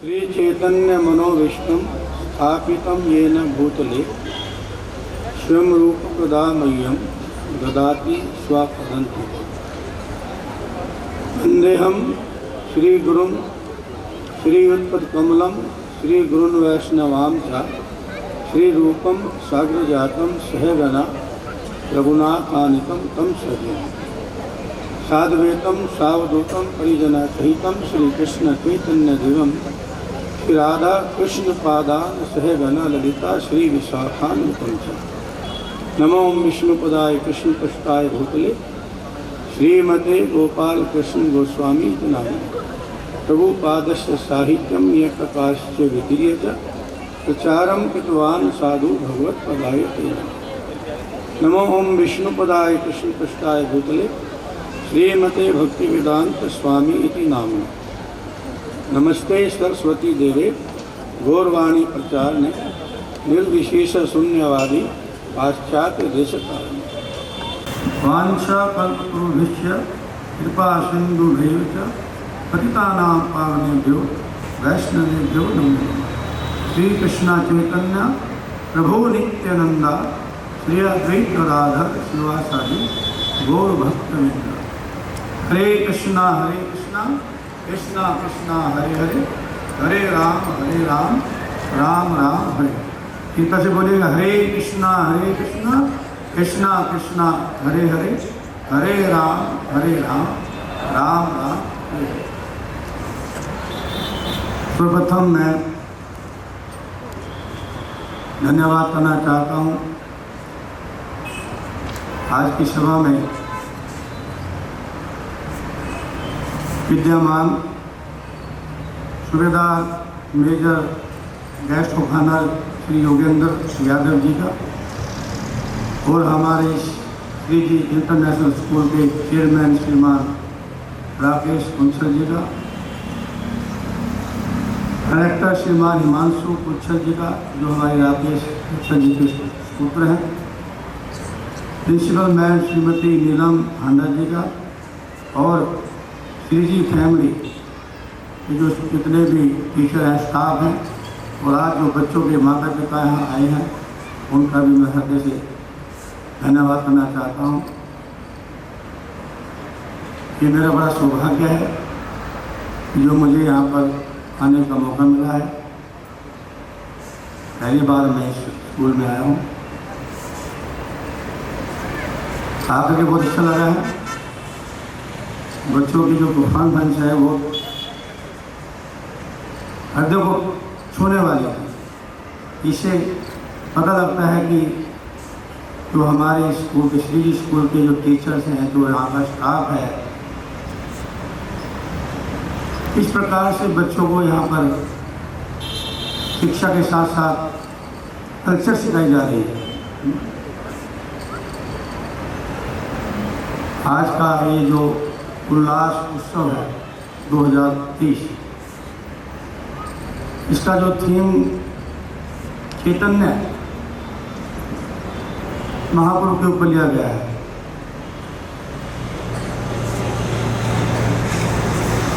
श्री चैतन्य मनोविष्णु स्थापितं येन भूतले स्वयं रूप प्रदामह्यं ददाति स्वापदन्ति। वन्देहं श्रीगुरुं श्रीयुत्पत्कमलं श्रीगुरुन् वैष्णवां च श्रीरूपं साग्रजातं सहगना रघुनाथानितं तं सजीवं साद्वैतं सावधूतं परिजनसहितं श्रीकृष्ण चैतन्यदेवं श्रीराधा कृष्णपादान् सहगना ललिता श्रीविशाखान्वितं च। नमो विष्णुपदाय कृष्णपृष्ठाय भूतले श्रीमते गोपाल कृष्ण गोस्वामी नामिने। प्रभुपादस्य साहित्यं यप्रकाश्च वितीर्य च प्रचारं कृतवान् साधु भगवत्पदाय ते नमः। नमो ओं विष्णुपदाय कृष्णपृष्ठाय भूतले श्रीमते भक्तिवेदांत स्वामी इति नामिने। नमस्ते सरस्वती देवे गौरवाणी प्रचारणे निर्विशेष शून्यवादी पाश्चात्य देशकारिणे। वाञ्छा कल्पतरुभ्यश्च कृपा सिन्धुभ्यैव च पतितानां पावनेभ्यो वैष्णवेभ्यो नमो नमः। श्री कृष्ण चैतन्य प्रभु नित्यानंदा श्री अद्वैत राधा शिवासादि गौर भक्तवृंद। हरे कृष्णा कृष्णा कृष्णा हरे हरे, हरे राम राम राम हरे। गीता से बोलेगा हरे कृष्णा कृष्णा कृष्णा हरे हरे, हरे राम राम राम हरे हरे। सर्वप्रथम मैं धन्यवाद करना चाहता हूँ आज की सभा में विद्यमान सूबेदार major guest of honour Shri Yogendra Yadav ji का और हमारे श्री जी इंटरनेशनल स्कूल के चेयरमैन श्रीमान राकेश कुंसल जी का, डायरेक्टर श्रीमान हिमांशु कुंसल जी का जो हमारे राकेश कुंसल जी के पुत्र हैं, प्रिंसिपल मैम श्रीमती नीलम हांडा जी का और श्री जी फैमिली के जो जितने भी टीचर हैं, स्टाफ हैं और आज जो बच्चों के माता पिता यहाँ आए हैं उनका भी मैं हृदय से धन्यवाद करना चाहता हूँ। ये मेरा बड़ा सौभाग्य है जो मुझे यहाँ पर आने का मौका मिला है। पहली बार मैं इस स्कूल में आया हूँ, आकर के बहुत अच्छा लगा है। बच्चों की जो तूफान भंश है वो हृदय को छूने वाली है। इससे पता लगता है कि जो हमारे स्कूल के श्री स्कूल के जो टीचर्स हैं, जो यहाँ का स्टाफ है, इस प्रकार से बच्चों को यहाँ पर शिक्षा के साथ साथ कल्चर सिखाई जा रही है। आज का ये जो उल्लास उत्सव है 2030, इसका जो थीम चैतन्य महाप्रभु के ऊपर लिया गया है।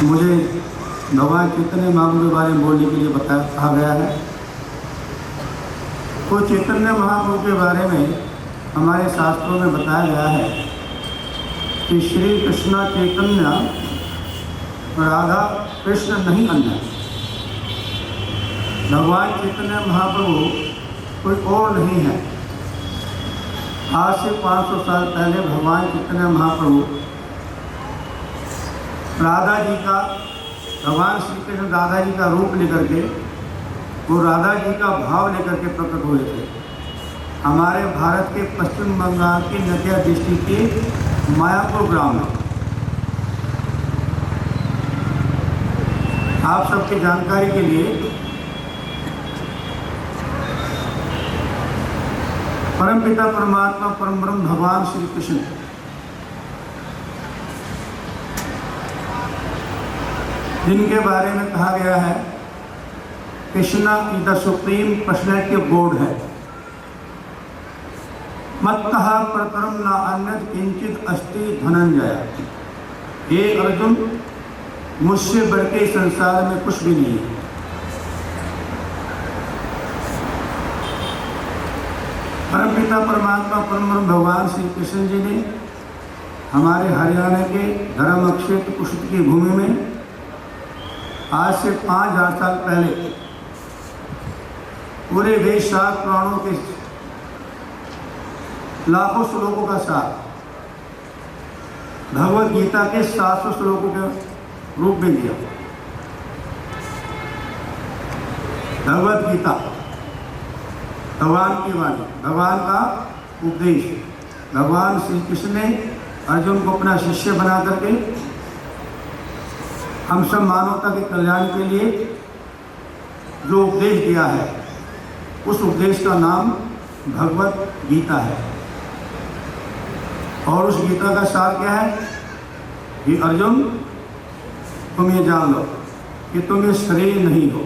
मुझे भगवान चैतन्य महाप्रभु के बारे में बोलने के लिए कहा गया है। तो चैतन्य महाप्रभु के बारे में हमारे शास्त्रों में बताया गया है कि श्री कृष्ण चैतन्य राधा कृष्ण नहीं अन्य। भगवान चैतन्य महाप्रभु कोई और नहीं है। आज से 500 साल पहले भगवान चैतन्य महाप्रभु राधा जी का, भगवान श्री कृष्ण राधा जी का रूप लेकर के, वो राधा जी का भाव लेकर के प्रकट हुए थे। हमारे भारत के पश्चिम बंगाल की नदिया डिस्ट्रिक्ट के मायापुर ग्राम में। आप सबकी जानकारी के लिए परमपिता परमात्मा परम ब्रह्म भगवान श्री कृष्ण जिनके बारे में कहा गया है Krishna is the supreme personality of God है। मत्तः परतरम न अन्यत् किंचित अस्ति धनंजय। हे अर्जुन, मुझसे बढ़ के संसार में कुछ भी नहीं है। परमपिता परमात्मा परम भगवान श्री कृष्ण जी ने हमारे हरियाणा के धर्म क्षेत्र कुरुक्षेत्र की भूमि में आज से 5000 साल पहले पूरे वेद शास्त्र पुराणों के लाखों श्लोकों का सार भगवत गीता के 700 श्लोकों के रूप में दिया। भगवत गीता भगवान की वाणी, भगवान का उपदेश। भगवान श्री कृष्ण ने अर्जुन को अपना शिष्य बना करके हम सब मानवता के कल्याण के लिए जो उपदेश दिया है, उस उपदेश का नाम भगवत गीता है। और उस गीता का सार क्या है कि अर्जुन, तुम ये जान लो कि तुम ये शरीर नहीं हो,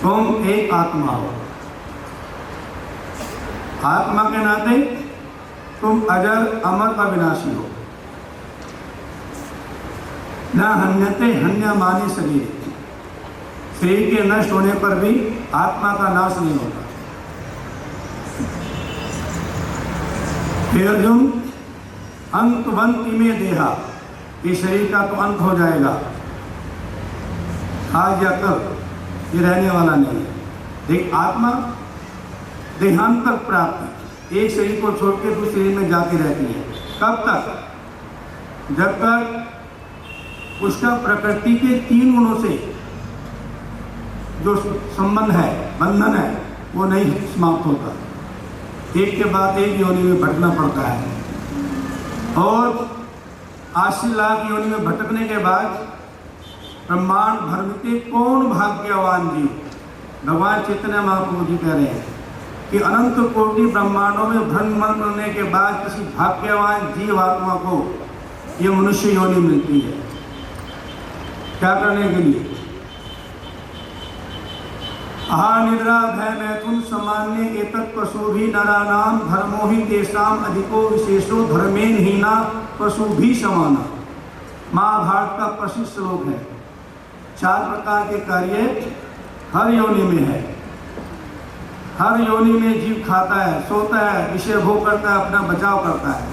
तुम एक आत्मा हो। आत्मा के नाते तुम अजर अमर अविनाशी हो। न हन्यते हन्यमाने शरीर, शरीर के नष्ट होने पर भी आत्मा का नाश नहीं होता। हे अर्जुन, अंतवंति में देहा, ये शरीर का तो अंत हो जाएगा, आज या कल ये रहने वाला नहीं है। देख, आत्मा देहांतर प्राप्ति, एक शरीर को छोड़ के दूसरे शरीर में जाती रहती है। कब तक? जब तक उसका प्रकृति के 3 गुणों से जो संबंध है, बंधन है, वो नहीं समाप्त होता। एक के बाद एक योनि में भटकना पड़ता है और 80 लाख योनि में भटकने के बाद ब्रह्मांड भरते कौन भाग्यवान जीव। भगवान चैतन्य महाप्रभु जी कह रहे हैं कि अनंत कोटि ब्रह्मांडों में भ्रमण करने के बाद किसी भाग्यवान जीव आत्मा को ये मनुष्य योनि मिलती है। क्या करने के लिए? आहार निद्रा भय मैथुन सामान्य एतत् पशु भी नरानाम धर्मो ही तेषाम अधिको विशेषो धर्मेन हीना पशु भी समाना। महाभारत का प्रसिद्ध श्लोक है। 4 प्रकार के कार्य हर योनि में है। हर योनि में जीव खाता है, सोता है, विषय भोग करता है, अपना बचाव करता है।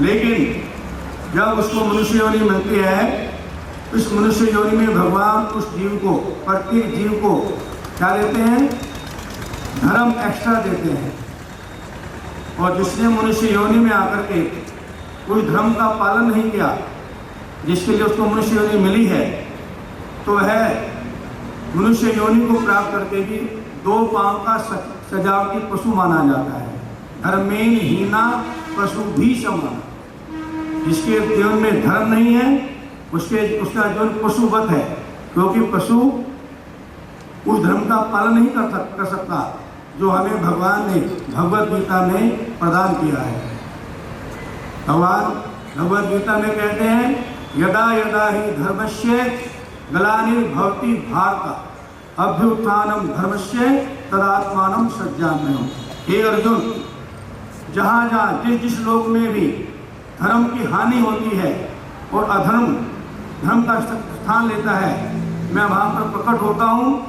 लेकिन जब उसको मनुष्य योनि मिलती है, उस मनुष्य योनि में भगवान उस जीव को, प्रत्येक जीव को क्या देते हैं? धर्म एक्स्ट्रा देते हैं। और जिसने मनुष्य योनि में आकर के उस धर्म का पालन नहीं किया जिसके लिए उसको मनुष्य योनि मिली है, तो वह मनुष्य योनि को प्राप्त करके भी 2 पांव का सजावटी पशु माना जाता है। धर्मेन हीना पशु भी समाना। जिसके जीवन में धर्म नहीं है, उसका जीवन पशुवत है, क्योंकि पशु उस धर्म का पालन नहीं कर सकता जो हमें भगवान ने भगवत गीता में प्रदान किया है। भगवान भगवत गीता में कहते हैं, यदा यदा ही धर्मस्य ग्लानिर्भवति भारत अभ्युत्थानम धर्मस्य तदात्मानं सृजाम्यहम्। हे अर्जुन, जहाँ जहाँ जिस लोक में भी धर्म की हानि होती है और अधर्म धर्म का स्थान लेता है, मैं वहाँ पर प्रकट होता हूँ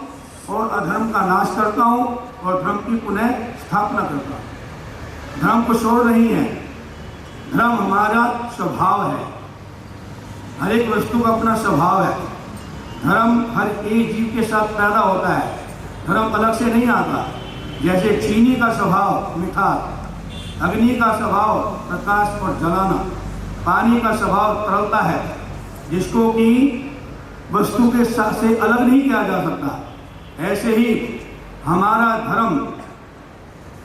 और अधर्म का नाश करता हूँ और धर्म की पुनः स्थापना करता हूँ। धर्म को छोड़ नहीं है। धर्म हमारा स्वभाव है। हर एक वस्तु का अपना स्वभाव है। धर्म हर एक जीव के साथ पैदा होता है। धर्म अलग से नहीं आता। जैसे चीनी का स्वभाव मिठास, अग्नि का स्वभाव प्रकाश और जलाना, पानी का स्वभाव तरलता है, जिसको कि वस्तु के साथ से अलग नहीं किया जा सकता। ऐसे ही हमारा धर्म,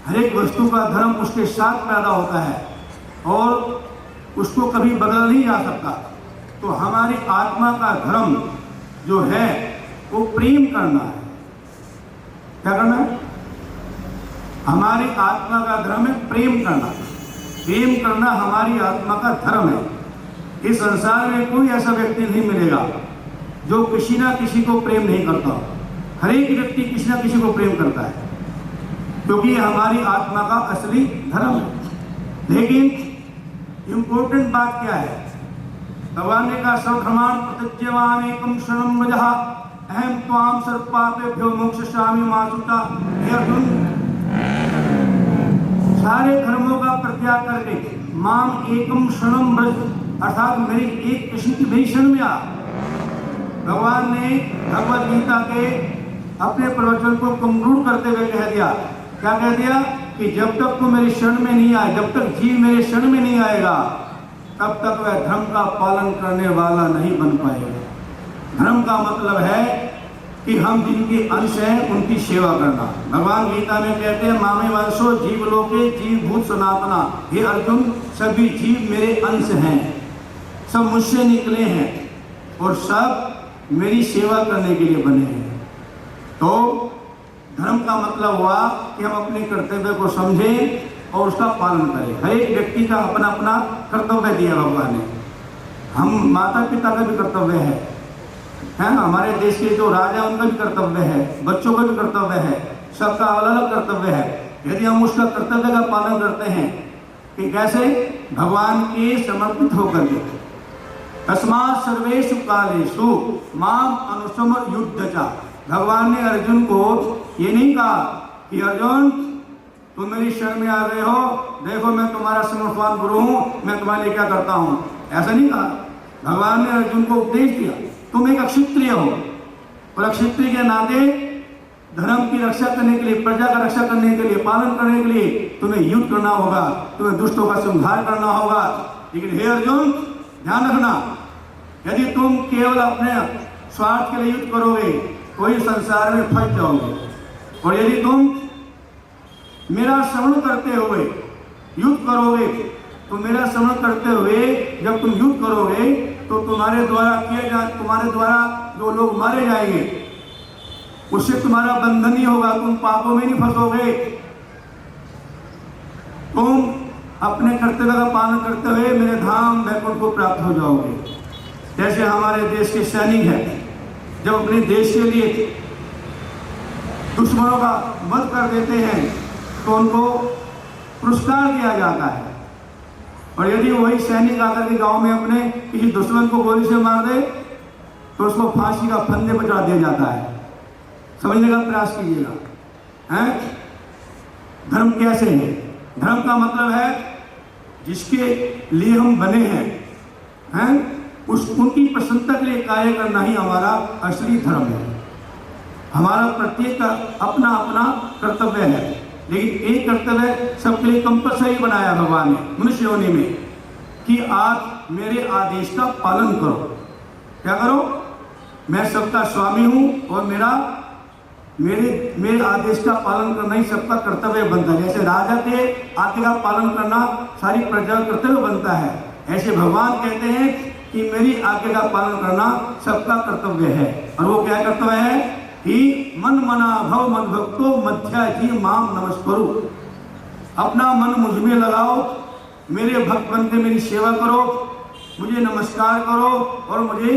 हर एक वस्तु का धर्म उसके साथ पैदा होता है और उसको कभी बदला नहीं जा सकता। तो हमारी आत्मा का धर्म जो है वो प्रेम करना है। क्या करना है? हमारी आत्मा का धर्म है प्रेम करना। प्रेम करना हमारी आत्मा का धर्म है। इस संसार में कोई ऐसा व्यक्ति नहीं मिलेगा जो किसी ना किसी को प्रेम नहीं करता। हर एक व्यक्ति किसी ना किसी को प्रेम करता है, क्योंकि हमारी आत्मा का असली धर्म है। लेकिन इम्पोर्टेंट बात क्या है? भगवान ने कहा, सर्वधर्मान् परित्यज्य मामेकं शरणं व्रज, अहम त्वाम सर्वपापेभ्यो मोक्षयिष्यामि मा शुचा। हे अर्जुन, सारे धर्मों का परित्याग करके माम एकम शरणम व्रज, अर्थात मेरी एक कृष्ण की मेरी शरण में आ। भगवान ने भगवद गीता के अपने प्रवचन को कंक्लूड करते हुए कह दिया, क्या कह दिया कि जब तक तू मेरी शरण में नहीं आए, जब तक जीव मेरे शरण में नहीं आएगा, तब तक वह धर्म का पालन करने वाला नहीं बन पाएगा। धर्म का मतलब है कि हम जिनके अंश हैं उनकी सेवा करना। भगवान गीता में कहते हैं, मामे वंशो जीव लोके जीव भूत सनातना। हे अर्जुन, सभी जीव मेरे अंश हैं, सब मुझसे निकले हैं और सब मेरी सेवा करने के लिए बने हैं। तो धर्म का मतलब हुआ कि हम अपने कर्तव्य को समझें और उसका पालन करें। हर एक व्यक्ति का अपना अपना कर्तव्य दिया भगवान ने। हम माता पिता का भी कर्तव्य है ना, हमारे देश के जो राजा उनका भी कर्तव्य है, बच्चों का भी कर्तव्य है, सबका अलग अलग कर्तव्य है। यदि हम उसका कर्तव्य का पालन करते हैं कि कैसे, भगवान के समर्पित होकर के, तस्मात् सर्वेषु कालेषु माम अनुसमर युद्धचा। भगवान ने अर्जुन को ये नहीं कहा कि अर्जुन तुम मेरी शरण में आ गए हो, देखो मैं तुम्हारा समर्थवान गुरु हूँ, मैं तुम्हारे लिए क्या करता हूँ, ऐसा नहीं कहा। भगवान ने अर्जुन को उपदेश दिया, तुम एक क्षत्रिय हो और क्षत्रिय के नाते धर्म की रक्षा करने के लिए, प्रजा का रक्षा करने के लिए, पालन करने के लिए तुम्हें युद्ध करना होगा, तुम्हें दुष्टों का संहार करना होगा। लेकिन हे अर्जुन, ध्यान रखना, यदि तुम केवल अपने स्वार्थ के लिए युद्ध करोगे तो ही संसार में फंस जाओगे, और यदि तुम मेरा श्रवण करते हुए युद्ध करोगे तो मेरा श्रवण करते हुए जब तुम युद्ध करोगे तो तुम्हारे द्वारा जो लोग मारे जाएंगे उससे तुम्हारा बंधन ही होगा, तुम पापों में नहीं फंसोगे, तुम अपने कर्तव्य का पालन करते हुए मेरे धाम वैकुंठ को प्राप्त हो जाओगे। जैसे हमारे देश के सैनिक हैं, जब अपने देश के लिए दुश्मनों का वध कर देते हैं तो उनको पुरस्कार दिया जाता है, और यदि वही सैनिक आकर के गांव में अपने किसी दुश्मन को गोली से मार दे तो उसको फांसी का फंदे पर चढ़ा दिया जाता है। समझने का प्रयास कीजिएगा, हैं? धर्म कैसे है? धर्म का मतलब है जिसके लिए हम बने हैं, उनकी प्रसन्नता के लिए कार्य करना ही हमारा असली धर्म है। हमारा प्रत्येक का अपना अपना कर्तव्य है, लेकिन एक कर्तव्य सबके लिए कंपल्सरी बनाया भगवान ने मनुष्य योनि में कि आप मेरे आदेश का पालन करो। क्या करो? मैं सबका स्वामी हूँ और मेरे आदेश का पालन करना ही सबका कर्तव्य बनता है। जैसे राजा के आज्ञा का पालन करना सारी प्रजा का कर्तव्य बनता है, ऐसे भगवान कहते हैं कि मेरी आज्ञा का पालन करना सबका कर्तव्य है। और वो क्या कर्तव्य है कि मन मना भव मद भक्तो मध्या जी माम नमस्करो। अपना मन मुझ में लगाओ, मेरे भक्त बन के मेरी सेवा करो, मुझे नमस्कार करो और मुझे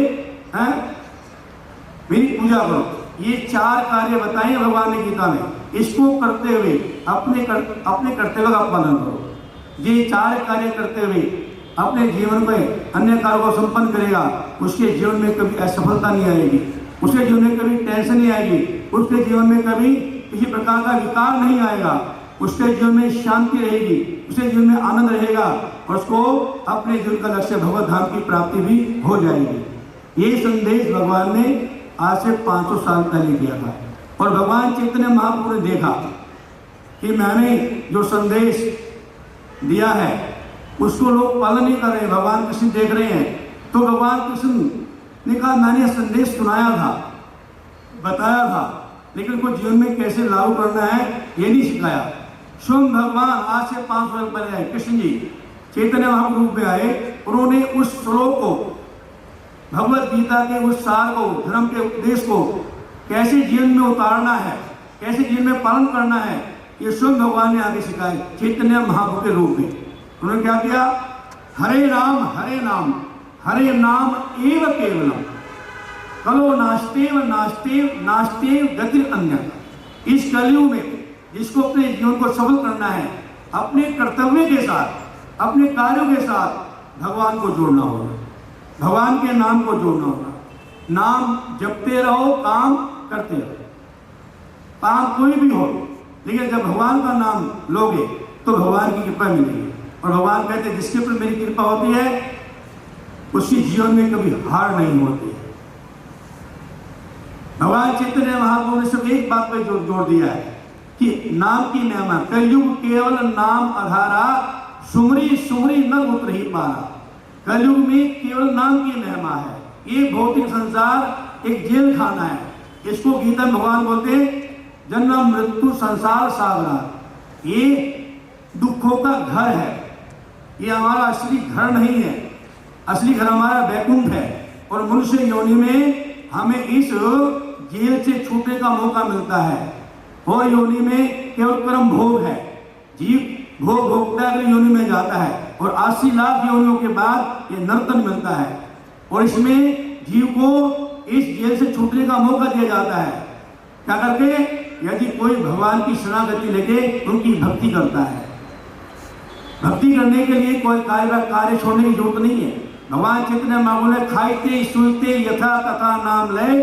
मेरी पूजा करो। ये 4 कार्य बताए भगवान ने गीता में, इसको करते हुए अपने कर्तव्य का पालन करो। ये 4 कार्य करते हुए अपने जीवन में अन्य कार्यों को संपन्न करेगा, उसके जीवन में कभी असफलता नहीं आएगी, उसके जीवन में कभी टेंशन नहीं आएगी, उसके जीवन में कभी किसी प्रकार का विकार नहीं आएगा, उसके जीवन में शांति रहेगी, उसके जीवन में आनंद रहेगा और उसको अपने जीवन का लक्ष्य भगवत धाम की प्राप्ति भी हो जाएगी। ये संदेश भगवान ने आज से 500 साल पहले दिया था, और भगवान चैतन्य महाप्रभु ने देखा कि मैंने जो संदेश दिया है उसको लोग पालन नहीं कर रहे, भगवान कृष्ण देख रहे हैं। तो भगवान कृष्ण ने कहा मैंने संदेश सुनाया था, बताया था, लेकिन उनको जीवन में कैसे लागू करना है ये नहीं सिखाया। स्वयं भगवान आज से 500 साल पहले आए, कृष्ण जी चैतन्य महाप्रभु में आए, उन्होंने उस श्लोक को, भगवत गीता के उस सार को, धर्म के उपदेश को कैसे जीवन में उतारना है, कैसे जीवन में पालन करना है, ये स्वयं भगवान ने आगे सिखाए चैतन्य महाप्रभु के रूप में। उन्होंने क्या किया? हरे नाम हरे नाम एव केवलम कलो नास्तेव नास्तेव नास्तेव गति अन्य। इस कलयुग में जिसको अपने जीवन को सफल करना है, अपने कर्तव्य के साथ, अपने कार्यों के साथ भगवान को जोड़ना होगा, भगवान के नाम को जोड़ना होगा। नाम जपते रहो, काम करते रहो। काम कोई भी हो, लेकिन जब भगवान का नाम लोगे तो भगवान की कृपा मिलेगी। और भगवान कहते हैं जिसके ऊपर मेरी कृपा होती है उसकी जीवन में कभी हार नहीं होती है। भगवान चैतन्य महाप्रभु ने सिर्फ एक बात पर जोर दिया है कि नाम की महिमा, कलयुग केवल नाम आधारा, सुमरी सुमरी न उतरहि पारा। कलयुग में केवल नाम की महिमा है। ये भौतिक संसार एक जेल खाना है। इसको गीता में भगवान बोलते हैं जन्म मृत्यु संसार सागरा। ये दुखों का घर है, ये हमारा असली घर नहीं है। असली घर हमारा वैकुंठ है। और मनुष्य योनि में हमें इस जेल से छूटने का मौका मिलता है। और योनि में केवल कर्म भोग है। जीव भोग भोगता है, योनि में जाता है और 80 लाख योनियों के बाद ये नर्तन मिलता है। और इसमें जीव को इस जेल से छूटने का मौका दिया जाता है। क्या करके? यदि कोई भगवान की शरणागति लेके उनकी भक्ति करता है। भक्ति करने के लिए कोई कार्य छोड़ने की जरूरत नहीं है। भगवान चैतन्य महाप्रभु ने खाइते सुनते यथा तथा नाम ले,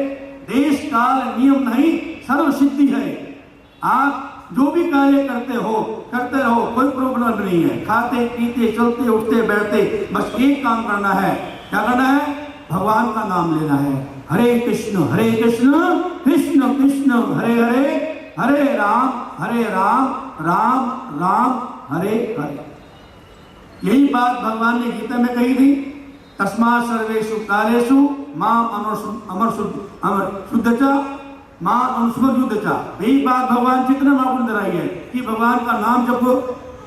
देश काल नियम नहीं सर्व सिद्धि है। आप जो भी कार्य करते हो करते रहो, कोई प्रॉब्लम नहीं है। खाते पीते चलते उठते बैठते बस एक काम करना है। क्या करना है? भगवान का नाम लेना है। हरे कृष्ण कृष्ण कृष्ण हरे हरे, हरे राम राम राम हरे हरे। यही बात भगवान ने गीता में कही थी, तस्मात् सर्वेषु कालेषु माम अमर शुद्धचा मां अनुस्मर युद्धचा। यही बात भगवान चैतन्य महाप्रभु ने दोहराई है कि भगवान का नाम जपो,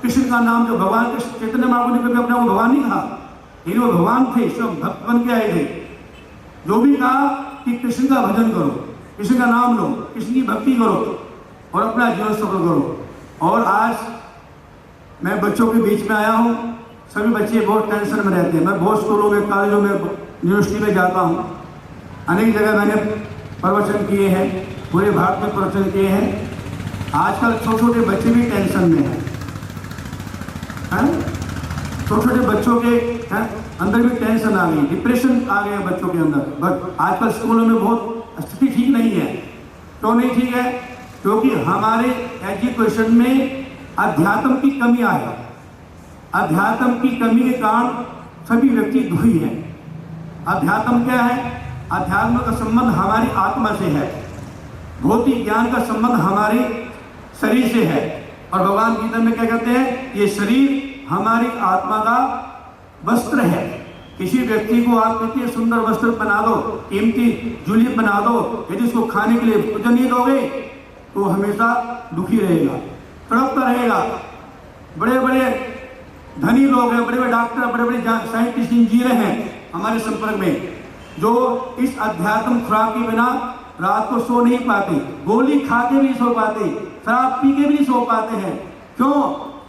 कृष्ण का नाम जो भगवान के चैतन्य महाप्रभु ने कभी अपने को भगवान नहीं कहा, लेकिन वो भगवान थे, सब भक्त बन के आए थे। जो भी कहा कि कृष्ण का भजन करो, कृष्ण का नाम लो, कृष्ण की भक्ति करो और अपना जीवन सफल करो। और आज मैं बच्चों के बीच में आया हूँ। सभी बच्चे बहुत टेंशन में रहते हैं। मैं बहुत स्कूलों में, कॉलेजों में, यूनिवर्सिटी में जाता हूँ। अनेक जगह मैंने प्रवचन किए हैं, पूरे भारत में प्रवचन किए हैं। आजकल छोटे छोटे बच्चे भी टेंशन में हैं। छोटे छोटे बच्चों के अंदर भी टेंशन आ गई, डिप्रेशन आ गया बच्चों के अंदर। बट आजकल स्कूलों में बहुत स्थिति ठीक नहीं है। क्यों नहीं ठीक है? क्योंकि हमारे एजुकेशन में अध्यात्म की कमी आई। अध्यात्म की कमी के कारण सभी व्यक्ति दुखी हैं। अध्यात्म क्या है? अध्यात्म का संबंध हमारी आत्मा से है। भौतिक ज्ञान का संबंध हमारे शरीर से है। और भगवान गीता में क्या कहते हैं? ये शरीर हमारी आत्मा का वस्त्र है। किसी व्यक्ति को आप इतने सुंदर वस्त्र बना दो, कीमती जूली बना दो, यदि उसको खाने के लिए भोजन नहीं दोगे तो हमेशा दुखी रहेगा, तड़पता रहेगा। बड़े बड़े धनी लोग हैं, बड़े बड़े डॉक्टर, बड़े बड़े साइंटिस्ट, इंजीनियर हैं हमारे संपर्क में, जो इस अध्यात्म खुराक के बिना रात को सो नहीं पाते, गोली खा के भी नहीं सो पाते, शराब पी के भी नहीं सो पाते हैं। क्यों?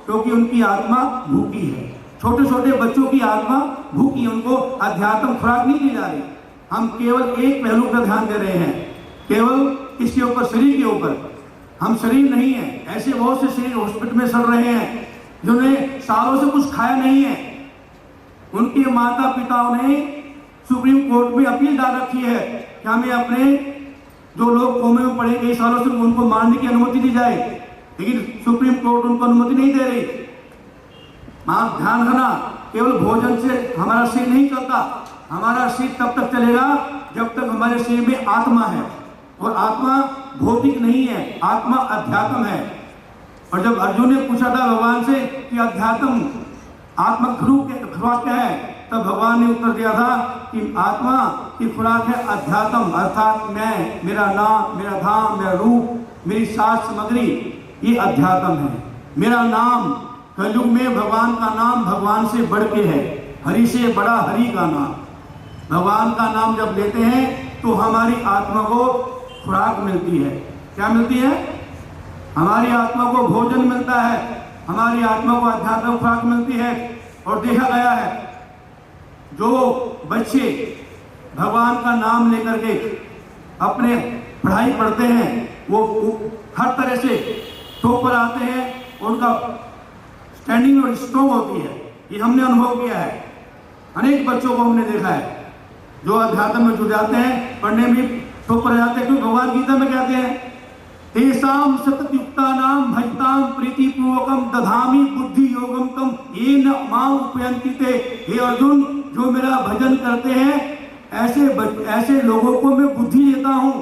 क्योंकि उनकी आत्मा भूखी है। छोटे छोटे बच्चों की आत्मा भूखी है, उनको अध्यात्म खुराक नहीं दी जा रही। हम केवल एक पहलू पर ध्यान दे रहे हैं, केवल इसके ऊपर, शरीर के ऊपर। हम शरीर नहीं है। ऐसे बहुत से शरीर हॉस्पिटल में सड़ रहे हैं जिन्होंने सालों से कुछ खाया नहीं है। उनके माता पिताओं ने सुप्रीम कोर्ट में अपील डाल रखी है कि हमें अपने जो लोग कोमे में पड़े कई सालों से उनको मारने की अनुमति दी जाए, लेकिन सुप्रीम कोर्ट उनको अनुमति नहीं दे रही। आप ध्यान रखना, केवल भोजन से हमारा शरीर नहीं चलता। हमारा शरीर तब तक चलेगा जब तक हमारे शरीर में आत्मा है। और आत्मा भौतिक नहीं है, आत्मा अध्यात्म है। और जब अर्जुन ने पूछा था भगवान से कि अध्यात्म आत्मा खुराक क्या है, तब भगवान ने उत्तर दिया था कि आत्मा की खुराक है अध्यात्म, अर्थात मैं, मेरा नाम, मेरा धाम, मेरा रूप, मेरी साज सामग्री, ये अध्यात्म है। मेरा नाम, कलयुग में भगवान का नाम भगवान से बढ़ के है। हरि से बड़ा हरि का नाम। भगवान का नाम जब लेते हैं तो हमारी आत्मा को खुराक मिलती है। क्या मिलती है? हमारी आत्मा को भोजन मिलता है, हमारी आत्मा को अध्यात्म खुराक मिलती है। और देखा गया है जो बच्चे भगवान का नाम लेकर के अपने पढ़ाई पढ़ते हैं वो हर तरह से टॉप पर आते हैं, उनका स्टैंडिंग और स्ट्रॉन्ग होती है। ये हमने अनुभव किया है, अनेक बच्चों को हमने देखा है। जो अध्यात्म में जुड़ जाते हैं, पढ़ने में तो पढ़ जाते हैं, क्योंकि भगवान गीता में कहते हैं तेषां सततयुक्तानां भजतां प्रीतिपूर्वकं दधामि बुद्धि योगम तम येन मां उपयन्ति ते। हे अर्जुन, जो मेरा भजन करते हैं ऐसे लोगों को मैं बुद्धि देता हूं।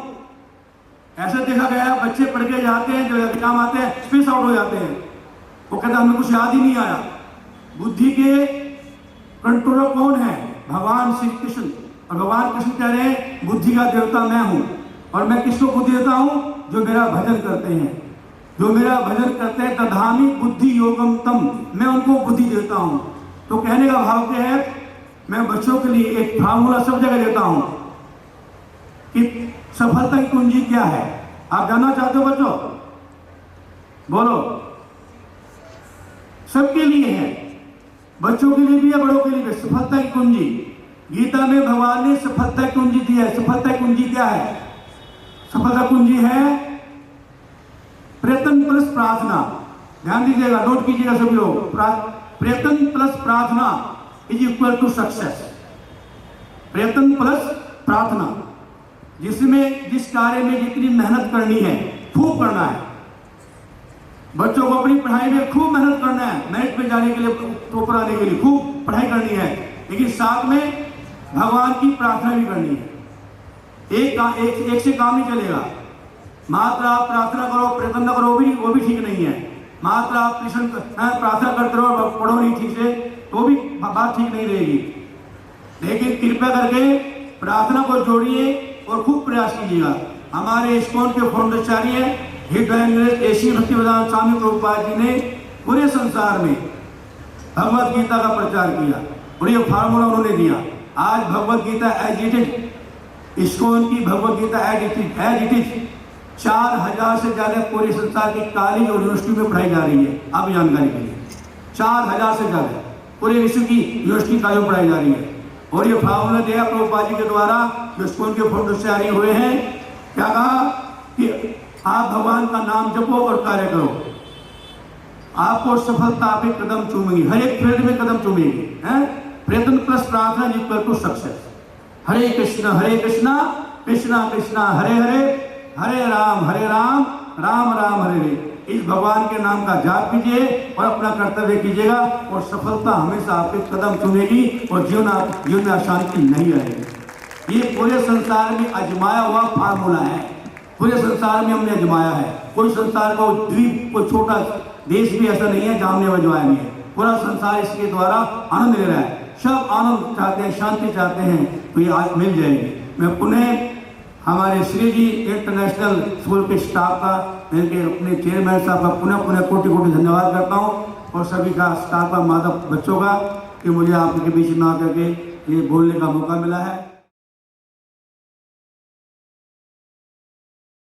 ऐसा देखा गया बच्चे पढ़ के जाते हैं, जो एग्जाम आते हैं स्पेस आउट हो जाते हैं, वो कहते हैं हमें कुछ याद ही नहीं आया। बुद्धि के कंट्रोलर कौन है? भगवान श्री कृष्ण। और भगवान कृष्ण कह रहे हैं बुद्धि का देवता मैं हूं, और मैं किसको बुद्धि देता हूं? जो मेरा भजन करते हैं। जो मेरा भजन करते हैं दधामि बुद्धि योगम तम, मैं उनको बुद्धि देता हूं। तो कहने का भाव क्या है? मैं बच्चों के लिए एक फार्मूला सब जगह देता हूं कि सफलता की कुंजी क्या है। आप जानना चाहते हो बच्चों? बोलो। सबके लिए है, बच्चों के लिए भी है, बड़ों के लिए भी। सफलता की कुंजी गीता में भगवान ने सफलता की कुंजी दी है। सफलता की कुंजी क्या है? सफलता कुंजी है प्रयत्न प्लस प्रार्थना। ध्यान दीजिएगा, नोट कीजिएगा सभी लोग। प्रयत्न प्लस प्रार्थना इज इक्वल टू सक्सेस। प्रयत्न प्लस प्रार्थना, जिसमें जिस कार्य में जितनी मेहनत करनी है खूब करना है। बच्चों को अपनी पढ़ाई में खूब मेहनत करना है, मेरिट में जाने के लिए, टॉपर आने के लिए खूब पढ़ाई करनी है, लेकिन साथ में भगवान की प्रार्थना भी करनी है। एक से काम नहीं चलेगा। मात्र आप प्रार्थना करो, प्रयत्न न करो, वो भी ठीक नहीं है। मात्र आप कृष्ण प्रार्थना करते रहो, पढ़ो नहीं ठीक से, तो भी बात ठीक नहीं रहेगी। लेकिन कृपया करके प्रार्थना को जोड़िए और खूब प्रयास कीजिएगा। हमारे इस्कॉन के फाउंडाचार्य हृदय एसी भक्तिवेदांत स्वामी प्रभुपाद जी ने पूरे संसार में भगवत गीता का प्रचार किया और ये फार्मूला उन्होंने दिया। आज Bhagavad Gita as it is, ISKCON की Bhagavad Gita as it is 4000 से ज्यादा पूरे संसार की कॉलेज और यूनिवर्सिटी में पढ़ाई जा रही है। आप जानकारी के लिए 4000 से ज्यादा पूरे विश्व की यूनिवर्सिटी कॉलेज में पढ़ाई जा रही है। और ये फार्मूला दिया प्रभुपाद जी के द्वारा, जो इस्कॉन के फाउंडाचार्य हुए हैं। क्या कहा कि आप भगवान का नाम जपो और कार्य करो, आपको सफलता आपके कदम चूमेगी, हर एक फील्ड में कदम चूमेगी। प्रयत्न प्लस प्रार्थना इक्वल टू सक्सेस। हरे कृष्णा कृष्णा कृष्णा हरे हरे, हरे राम राम राम हरे हरे। इस भगवान के नाम का जाप कीजिए और अपना कर्तव्य कीजिएगा, और सफलता हमेशा आपके कदम चुनेगी और जीवन में अशांति नहीं रहेगी। ये पूरे संसार में आजमाया हुआ फार्मूला है। पूरे संसार में हमने आजमाया है। कोई संसार का द्वीप, कोई छोटा देश भी ऐसा नहीं है जहां हमने आजमाया नहीं है। पूरा संसार इसके द्वारा आनंद ले रहा है। सब आनंद चाहते हैं, शांति चाहते हैं, तो ये आज मिल जाएगी। मैं पुनः हमारे श्री जी इंटरनेशनल स्कूल के स्टाफ का, अपने चेयरमैन साहब का पुनः कोटि कोटि धन्यवाद करता हूँ, और सभी का स्टाफ का, माता बच्चों का, कि मुझे आपके बीच में आकर के ये बोलने का मौका मिला है।